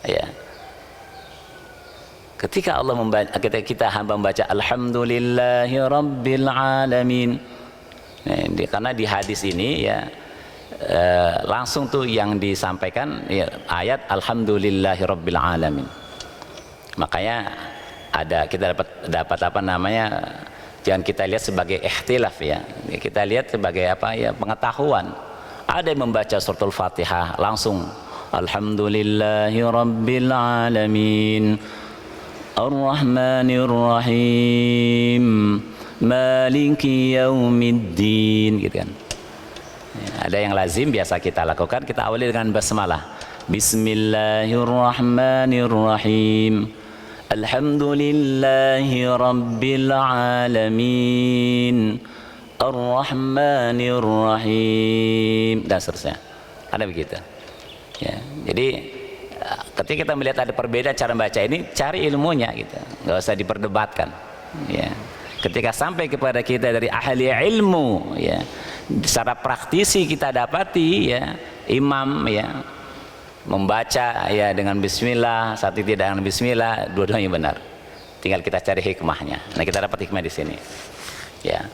ya. Ketika Allah ketika kita hamba membaca Alhamdulillahi Rabbil Alamin, nah, karena di hadis ini ya langsung tuh yang disampaikan ya, ayat Alhamdulillahi Rabbil Alamin. Makanya kita dapat apa namanya, jangan kita lihat sebagai ikhtilaf ya, kita lihat sebagai apa ya, pengetahuan. Ada yang membaca suratul Fatihah langsung Alhamdulillahi Rabbil Alamin Ar-Rahmanir Rahim Maliki Yaumiddin gitu kan ya. Ada yang lazim biasa kita lakukan, kita awali dengan basmalah, Bismillahirrahmanirrahim Alhamdulillahi Rabbil Alamin Ar-Rahmanir Rahim, dan seterusnya. Ada begitu ya. Jadi ketika kita melihat ada perbedaan cara membaca ini, cari ilmunya gitu, nggak usah diperdebatkan ya. Ketika sampai kepada kita dari ahli ilmu ya, secara praktisi kita dapati ya, imam ya membaca ya dengan bismillah, satu tidak dengan bismillah, dua-duanya benar Tinggal kita cari hikmahnya. Nah, kita dapat hikmah di sini. Ya.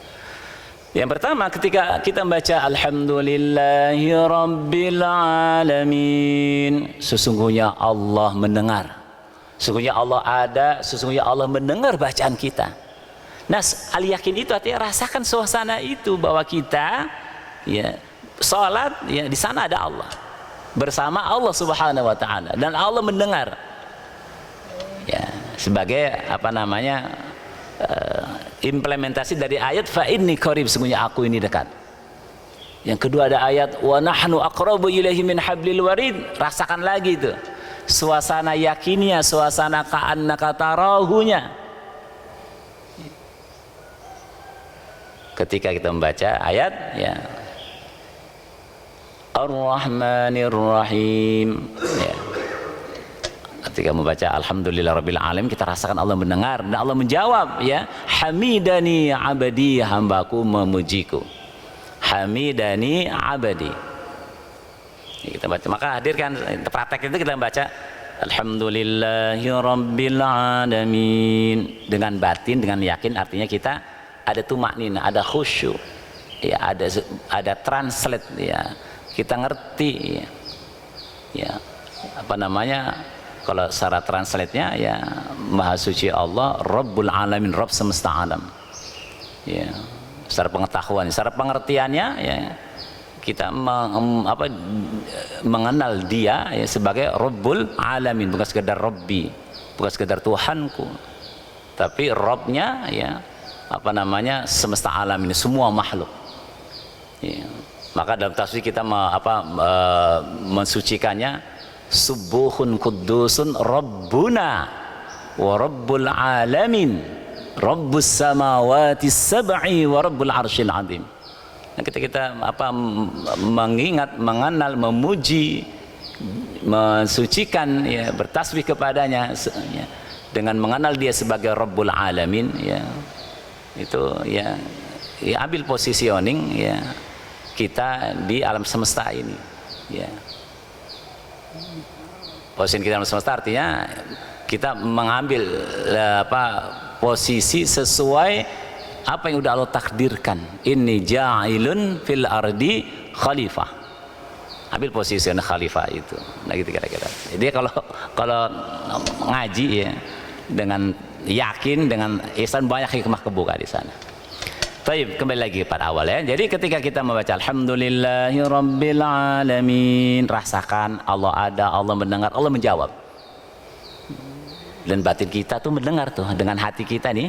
Yang pertama, ketika kita membaca Alhamdulillahi Rabbil Alamin, sesungguhnya Allah mendengar. Sesungguhnya Allah ada, sesungguhnya Allah mendengar bacaan kita. Nah, al-yakin itu artinya rasakan suasana itu bahwa kita ya salat ya di sana ada Allah. Bersama Allah Subhanahu wa taala dan Allah mendengar. Ya, sebagai apa namanya? Implementasi dari ayat fa inni qarib, sesungguhnya aku ini dekat. Yang kedua ada ayat wa nahnu aqrabu ilaihi min hablil warid, rasakan lagi itu suasana yakinnya, suasana ka'annaka tarahunya ketika kita membaca ayat ya Ar-Rahmanir Rahim ya. Ketika membaca Alhamdulillah Rabbil Alamin, kita rasakan Allah mendengar dan Allah menjawab ya, hamidani abadi, hambaku memujiku. Hamidani abadi ya, kita baca, maka hadirkan praktek itu kita baca Alhamdulillahi Rabbil Alamin dengan batin, dengan yakin, artinya kita ada tumaknina, ada khusyuk ya, ada translate ya, kita ngerti ya apa namanya. Kalau secara translate-nya ya Maha Suci Allah Rabbul Alamin, Rabb semesta alam ya, secara pengetahuan, secara pengertiannya ya kita mengenal dia ya sebagai Rabbul Alamin, bukan sekedar Rabbi, bukan sekedar Tuhanku, tapi Rabbnya ya apa namanya semesta alam ini, semua makhluk ya. Maka dalam tafsir kita mensucikannya Subuhun Qudusun Rabbuna wa Rabbul Alamin Rabbus Samawati Sab'i wa Rabbul Arshil Azim. Nah, kita mengingat, mengenal, memuji, mensucikan ya, bertasbih kepadanya ya, dengan mengenal dia sebagai Rabbul Alamin ya, itu ya ambil positioning ya kita di alam semesta ini ya. Posisi kita dalam semesta artinya kita mengambil posisi sesuai apa yang udah Allah takdirkan. Inni ja'ilun fil ardi khalifah. Ambil posisi khalifah itu. Nah gitu kira-kira. Jadi kalau ngaji ya dengan yakin, dengan ihsan, banyak hikmah kebuka di sana. Baik, kembali lagi pada awal ya. Jadi ketika kita membaca Alhamdulillahi Rabbil Alamin, rasakan Allah ada, Allah mendengar, Allah menjawab. Dan batin kita tuh mendengar tuh, dengan hati kita nih,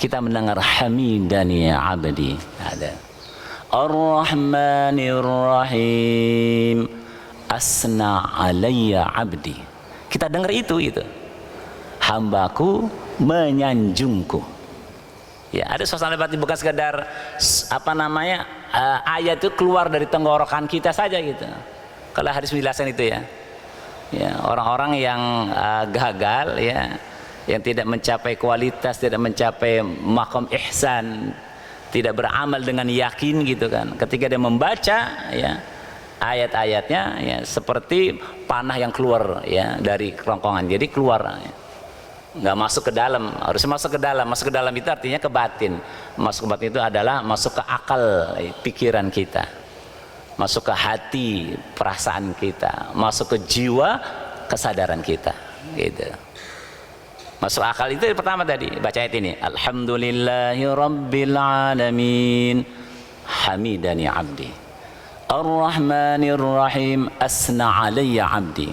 kita mendengar hamidani abdi. Ada Ar-Rahmanir Rahim, asna alayya abdi. Kita dengar itu. Hambaku menyanjungku. Ya, ada suasana batin, bukan sekedar apa namanya ayat itu keluar dari tenggorokan kita saja gitu. Kalau hadis menjelaskan itu ya. Ya, orang-orang yang gagal ya, yang tidak mencapai kualitas, tidak mencapai maqam ihsan, tidak beramal dengan yakin gitu kan. Ketika dia membaca ya ayat-ayatnya ya seperti panah yang keluar ya dari kerongkongan. Jadi keluar ya. Nggak masuk ke dalam, harus masuk ke dalam. Masuk ke dalam itu artinya ke batin. Masuk ke batin itu adalah masuk ke akal pikiran kita, masuk ke hati perasaan kita, masuk ke jiwa kesadaran kita gitu. Masuk akal itu yang pertama tadi, baca ayat ini Alhamdulillahi Rabbil Alamin hamidani abdi Ar-Rahmanir Rahim asna alayya abdi.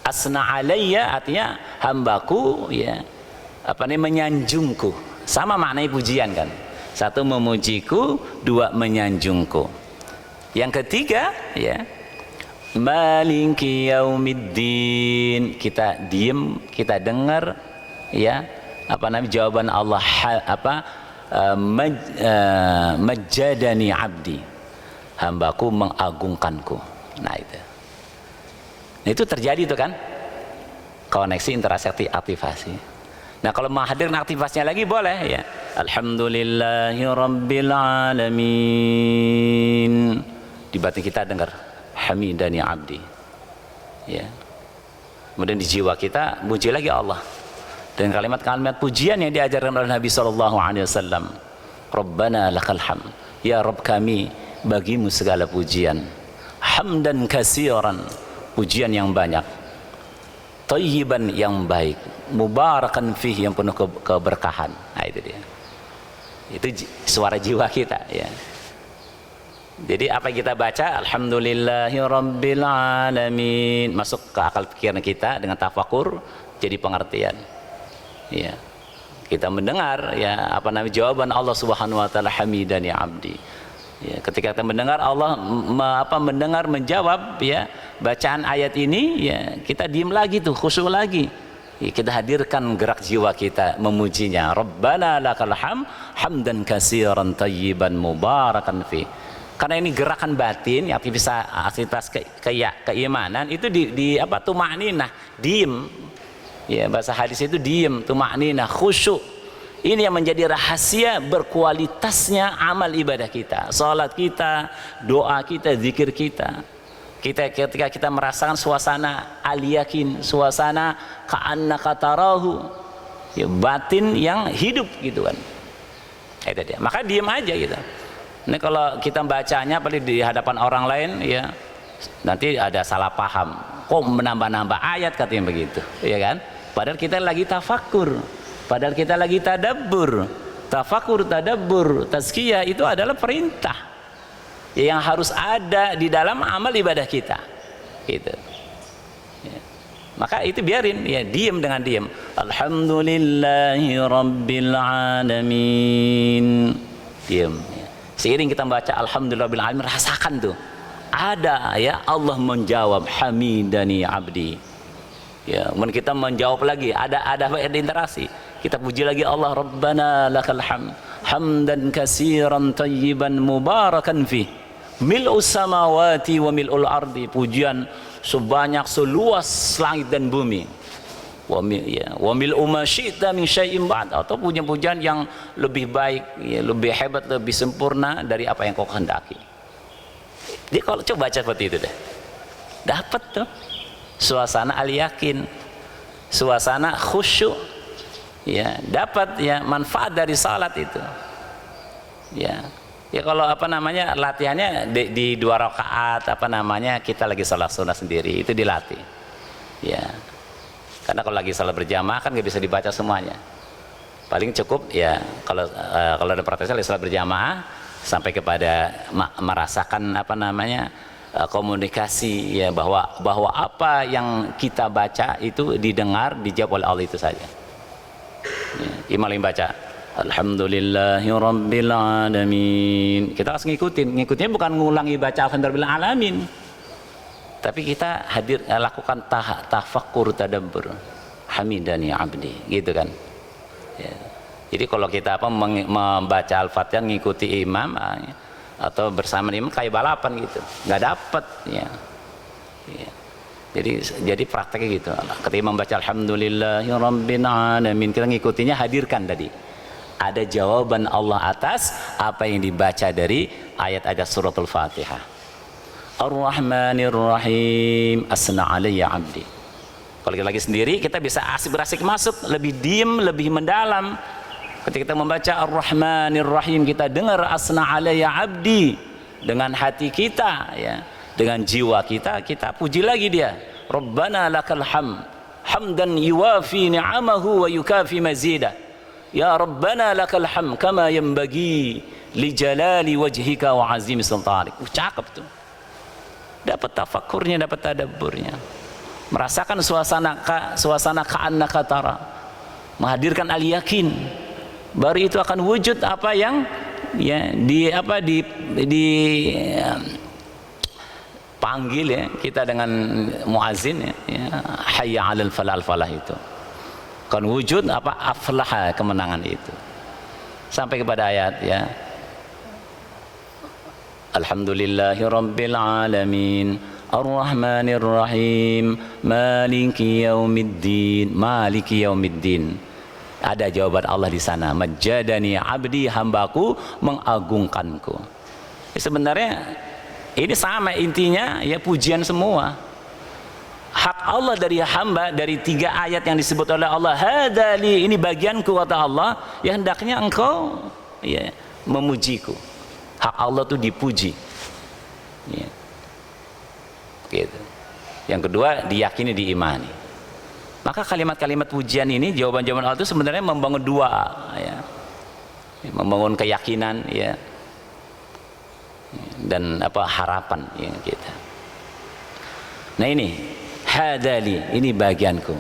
Asna alayya artinya hambaku ya menyanjungku, sama maknanya pujian kan, satu memujiku, dua menyanjungku. Yang ketiga ya maliki yaumiddin, kita diem, kita dengar ya jawaban Allah majjadani abdi, hambaku mengagungkanku. Nah itu terjadi itu kan, koneksi interaksi aktivasi. Nah kalau mau hadirkan aktivasinya lagi boleh ya Alhamdulillahi Rabbil Alamin, di batin kita dengar hamidani abdi ya. Kemudian di jiwa kita muji lagi Allah Dan kalimat-kalimat pujian yang diajarkan oleh Nabi SAW. Rabbana lakal hamd, ya Rabb kami, bagimu segala pujian. Hamdan kasiran, pujian yang banyak. Thayyiban, yang baik. Mubarakan fih, yang penuh keberkahan. Nah, itu dia. Itu suara jiwa kita, ya. Jadi apa yang kita baca, alhamdulillahi rabbil alamin, masuk ke akal pikiran kita dengan tafakur, jadi pengertian. Ya. Kita mendengar, ya, apa namanya, jawaban Allah Subhanahu wa taala, hamidani abdi. Ya, ketika kita mendengar Allah mendengar, menjawab, ya, bacaan ayat ini, ya, kita diam lagi tuh, khusyuk lagi. Ya, kita hadirkan gerak jiwa kita memujinya. Rabbana lakal hamd, hamdan katsiran thayyiban mubarakan fi. Karena ini gerakan batin, aktivitas keimanan itu di apa, tuma'ninah, diem. Ya, bahasa hadis itu diem, tuma'ninah, khusyuk. Ini yang menjadi rahasia berkualitasnya amal ibadah kita, salat kita, doa kita, zikir kita. Ketika kita merasakan suasana al-yakin, suasana ka'annaka tarahu, ya, batin yang hidup gitu kan. Itu dia. Maka diem aja gitu. Ini kalau kita bacanya paling di hadapan orang lain, ya, nanti ada salah paham. Kok menambah-nambah ayat katanya begitu, ya kan? Padahal kita lagi tafakur, padahal kita lagi tadabbur. Tafakur, tadabbur, tazkiyah itu adalah perintah yang harus ada di dalam amal ibadah kita, gitu. Ya. Maka itu biarin, ya, diem dengan diem. Alhamdulillahi rabbil alamin, diem. Seiring kita membaca alhamdulillahirabbil alamin, rasakan tuh ada, ya, Allah menjawab hamidani abdi. Ya, kemudian kita menjawab lagi, ada interaksi. Kita puji lagi Allah, Rabbana lakal hamd, hamdan katsiran thayyiban mubarakan fi, mil'us samawati wa mil'ul ardi, pujian sebanyak seluas langit dan bumi. Wa mil'u ma syi'ta min syai'in ba'd, atau pujian-pujian yang lebih baik, ya, lebih hebat, lebih sempurna dari apa yang kau kehendaki. Jadi kalau coba baca seperti itu deh, dapat tuh suasana al-yakin, suasana khusyuk, ya, dapat, ya, manfaat dari salat itu. Ya. Ya, kalau apa namanya, latihannya di 2 rakaat, apa namanya, kita lagi salat sunnah sendiri, itu dilatih. Ya. Karena kalau lagi salat berjamaah kan nggak bisa dibaca semuanya. Paling cukup, ya, kalau ada prakteknya lagi salat berjamaah sampai kepada merasakan apa namanya, komunikasi, ya, bahwa apa yang kita baca itu didengar, dijawab oleh Allah itu saja. Ya, imam yang baca alhamdulillahi rabbil alamin, kita harus ngikutinnya bukan ngulangi baca alhamdulillah alamin, tapi kita lakukan tafakkur, tadabbur, hamidani abdi, gitu kan. Ya. Jadi kalau kita membaca al-fatihah ngikuti imam, atau bersama imam kayak balapan gitu, nggak dapat, ya. Ya. Jadi prakteknya gitu. Ketika membaca alhamdulillahirabbil alamin, kita ngikutinya, hadirkan tadi ada jawaban Allah atas apa yang dibaca dari ayat-ayat suratul Fatihah. Ar-Rahmanir Rahim, asna alayya abdi. Kalau kita lagi sendiri, kita bisa berasik masuk, lebih diem, lebih mendalam. Ketika kita membaca Ar-Rahmanir Rahim, kita dengar asna alayya abdi dengan hati kita, ya, dengan jiwa kita, kita puji lagi dia. Rabbana lakal hamd, hamdan yuwafi ni'amahu wa yukafi mazida. Ya Rabbana lakal hamd kama yanbaghi li jalali wajhika wa azimi sultanik. Cakep tuh. Dapat tafakurnya, dapat tadabburnya, merasakan suasana ka'annaka tara, menghadirkan al-yakin, baru itu akan wujud apa yang, ya, panggil, ya, kita dengan muazin, ya, hayya 'alal falah itu kan wujud apa, aflaha, kemenangan itu, sampai kepada ayat, ya, alhamdulillahi rabbil alamin, ar-rahmanir rahim, maliki yaumiddin. Maliki yaumiddin, ada jawaban Allah di sana. Majadani abdi, hambaku mengagungkanku. Sebenarnya ini sama intinya, ya, pujian semua. Hak Allah dari hamba, dari 3 ayat yang disebut oleh Allah, hadali, ini bagianku kata Allah, ya hendaknya engkau ya memujiku. Hak Allah itu dipuji ya. Gitu. Yang kedua, diyakini, diimani. Maka kalimat-kalimat pujian ini, jawaban-jawaban Allah itu sebenarnya membangun 2 ya. Membangun keyakinan ya, dan harapan ya kita. Nah ini hadali, ini bagianku.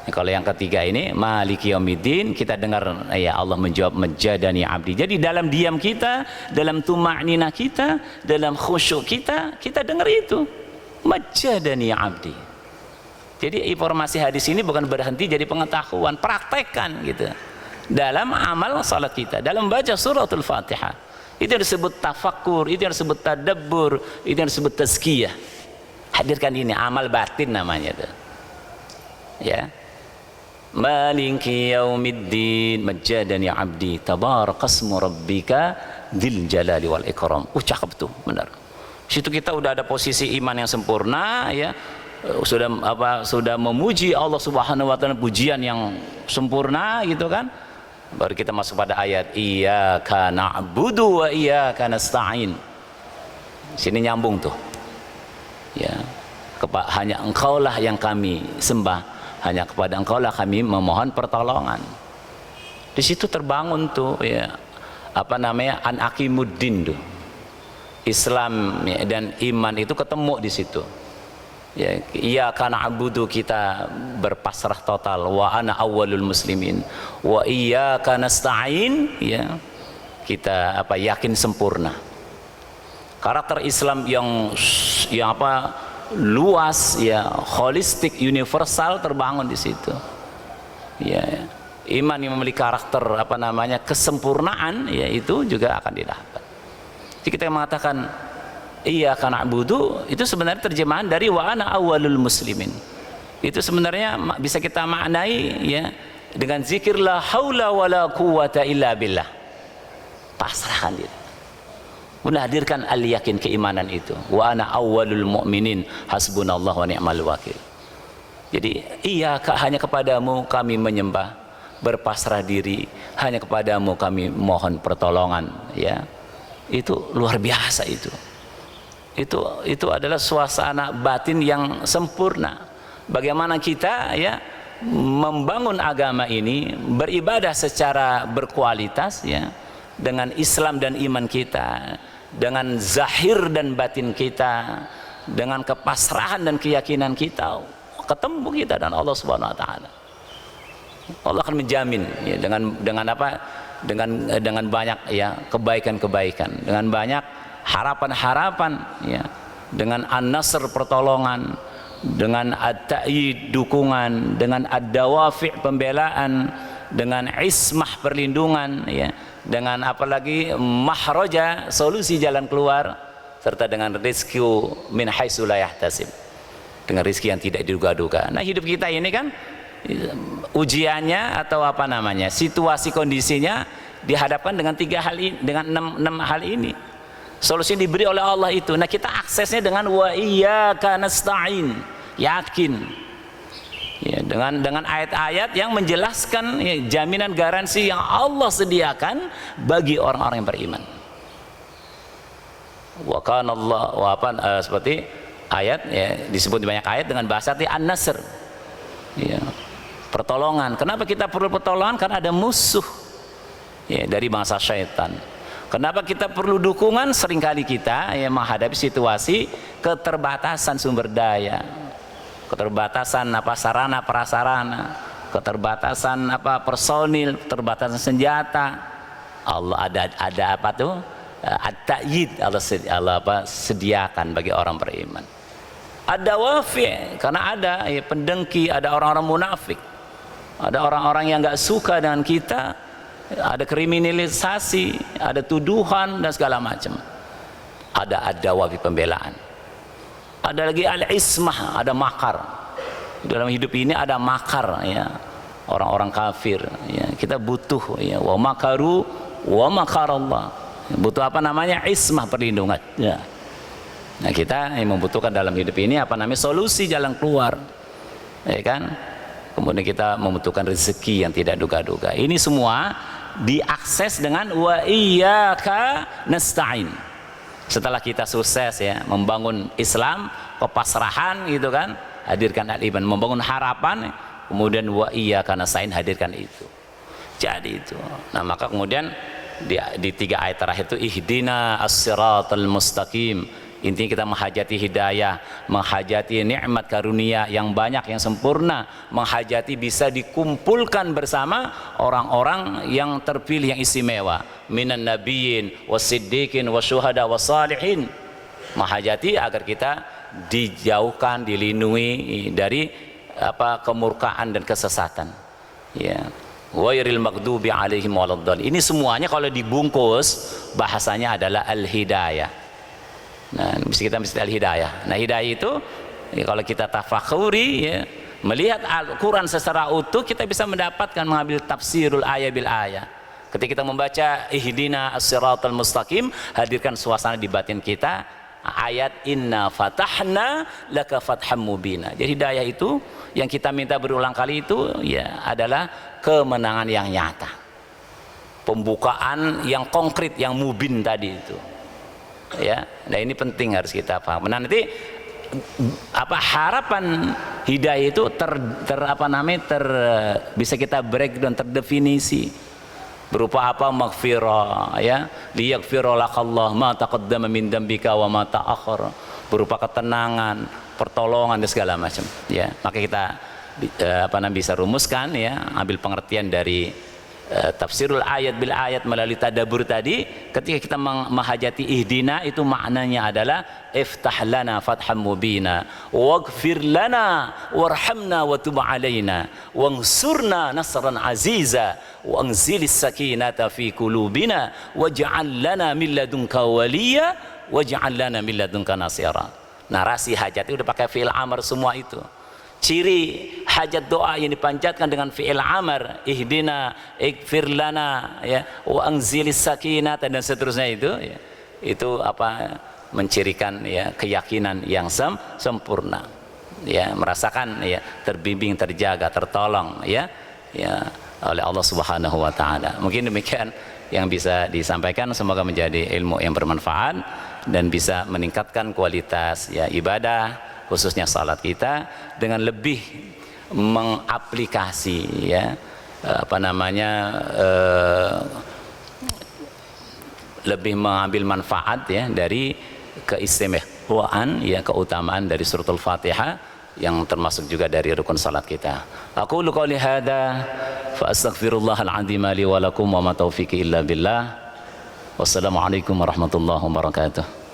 Nah, kalau yang ketiga ini maliki yaumiddin, kita dengar ya Allah menjawab majadani abdi. Jadi dalam diam kita, dalam tuma'ninah kita, dalam khusyuk kita dengar itu majadani abdi. Jadi informasi hadis ini bukan berhenti jadi pengetahuan, praktekkan gitu dalam amal salat kita, dalam baca suratul Fatihah. Itu yang disebut tafakkur, itu yang disebut tadabbur, itu yang disebut tazkiyah. Hadirkan ini amal batin namanya tuh. Ya. Maliki yaumiddin majadani abdi tabarakasmu rabbika dzil jalali wal ikram. Cakep tuh, benar. Situ kita udah ada posisi iman yang sempurna ya. Sudah memuji Allah Subhanahu wa taala pujian yang sempurna gitu kan. Baru kita masuk pada ayat iyyaka na'budu wa iyyaka nasta'in. Sini nyambung tuh. Ya. Hanya engkaulah yang kami sembah, hanya kepada engkaulah kami memohon pertolongan. Di situ terbangun tuh ya an aqimuddin tuh. Islam ya, dan iman itu ketemu di situ. Ya, iyyaka na'budu, kita berpasrah total, wa ana awwalul muslimin, wa iyyaka nasta'in ya, kita yakin sempurna. Karakter Islam yang luas ya, holistik, universal terbangun di situ. Ya, iman yang memiliki karakter kesempurnaan ya, itu juga akan didapat. Jadi kita mengatakan iyyaka na'budu itu sebenarnya terjemahan dari wa ana awwalul muslimin. Itu sebenarnya bisa kita maknai ya dengan zikir la haula wala quwata illa billah. Pasrahkan diri. Hadirkan al-yakin, keimanan itu. Wa ana awwalul mu'minin hasbunallahu wa ni'mal wakil. Jadi hanya kepadamu kami menyembah, berpasrah diri, hanya kepadamu kami mohon pertolongan ya. Itu luar biasa itu. Itu adalah suasana batin yang sempurna. Bagaimana kita ya membangun agama ini, beribadah secara berkualitas ya, dengan Islam dan iman kita, dengan zahir dan batin kita, dengan kepasrahan dan keyakinan kita, ketemu kita dan Allah Subhanahu wa taala. Allah akan menjamin ya, dengan banyak ya kebaikan-kebaikan, dengan banyak harapan-harapan ya, dengan an-nasr pertolongan, dengan at-ta'yid dukungan, dengan ad-dawafi' pembelaan, dengan ismah perlindungan ya, dengan apalagi mahraja solusi jalan keluar, serta dengan rezeki min haitsu la yahtasib, dengan rezeki yang tidak diduga-duga. Nah, hidup kita ini kan ujiannya atau situasi kondisinya dihadapkan dengan 3 hal ini, dengan 6 hal ini. Solusi diberi oleh Allah itu. Nah, kita aksesnya dengan wa iyyaka nasta'in, yakin ya, dengan ayat-ayat yang menjelaskan ya, jaminan garansi yang Allah sediakan bagi orang-orang yang beriman. Wa kana Allah seperti ayat ya, disebut di banyak ayat dengan bahasa an-nasr ya, pertolongan. Kenapa kita perlu pertolongan? Karena ada musuh ya, dari bangsa syaitan. Kenapa kita perlu dukungan? Seringkali kita ya menghadapi situasi keterbatasan sumber daya, keterbatasan sarana prasarana, keterbatasan personil, keterbatasan senjata. Allah ada apa tuh? At-ta'yid Allah sediakan bagi orang beriman. Ada wafi, karena ada ya, pendengki, ada orang-orang munafik, ada orang-orang yang nggak suka dengan kita, ada kriminalisasi, ada tuduhan dan segala macam. Ada wafi pembelaan. Ada lagi al-ismah, ada makar. Dalam hidup ini ada makar ya, orang-orang kafir ya. Kita butuh ya, wa makaru wa makarallah. Butuh ismah, perlindungan ya. Nah, kita yang membutuhkan dalam hidup ini solusi jalan keluar ya kan? Kemudian kita membutuhkan rezeki yang tidak duga-duga. Ini semua diakses dengan wa iyyaka nasta'in. Setelah kita sukses ya membangun Islam, kepasrahan gitu kan, hadirkan al-iman, membangun harapan, kemudian wa iyyaka nasta'in, hadirkan itu. Jadi itu. Nah, maka kemudian di 3 ayat terakhir itu ihdina as-siratal mustaqim. Intinya kita menghajati hidayah, menghajati nikmat karunia yang banyak, yang sempurna, menghajati bisa dikumpulkan bersama orang-orang yang terpilih, yang istimewa, minan nabiyyin wasiddiqin wasyuhada wasalihin. Menghajati agar kita dijauhkan, dilindungi dari kemurkaan dan kesesatan. Ya. Wairil maghdubi alaihim waladdallin. Ini semuanya kalau dibungkus bahasanya adalah al-hidayah. Nah, kita mesti al-hidayah. Nah, hidayah itu ya, kalau kita tafakhuri ya, melihat Al-Quran secara utuh, kita bisa mendapatkan mengambil tafsirul ayat bil ayat. Ketika kita membaca ihdina as-siratal mustaqim, hadirkan suasana di batin kita ayat inna fatahna laka fatham mubina. Jadi hidayah itu yang kita minta berulang kali itu ya adalah kemenangan yang nyata, pembukaan yang konkret, yang mubin tadi itu. Ya, nah ini penting harus kita paham. Nah, nanti harapan hidayah itu bisa kita breakdown, terdefinisi berupa apa? Maghfirah ya, liyaghfira lakallah ma taqaddama min dambika wa ma ta'akhkhara, berupa ketenangan, pertolongan dan segala macam ya. Maka kita bisa rumuskan ya, ambil pengertian dari tafsirul ayat bil ayat melalui tadabbur tadi. Ketika kita menghajati ihdina, itu maknanya adalah iftah lana fatham mubina waghfir lana warhamna wa tub alaina wansurna nasran aziza wa anzilis sakinata fi qulubina waj'al lana min ladunka waliya waj'al lana min ladunka nasira. Narasi hajat itu udah pakai fi'il amr semua itu. Ciri hajat doa yang dipanjatkan dengan fi'il amr, ihdina, ighfir lana ya, wa anzilis sakinata dan seterusnya itu ya, itu mencirikan ya keyakinan yang sempurna ya, merasakan ya terbimbing, terjaga, tertolong ya oleh Allah Subhanahu wa taala. Mungkin demikian yang bisa disampaikan, semoga menjadi ilmu yang bermanfaat dan bisa meningkatkan kualitas ya ibadah, khususnya salat kita, dengan lebih mengaplikasi ya lebih mengambil manfaat ya dari keistimewaan ya, keutamaan dari suratul Fatihah yang termasuk juga dari rukun salat kita. Aqulu qouli hadza fa astaghfirullahal azim li wa lakum wa ma taufiqi illa billah. Wassalamualaikum warahmatullahi wabarakatuh.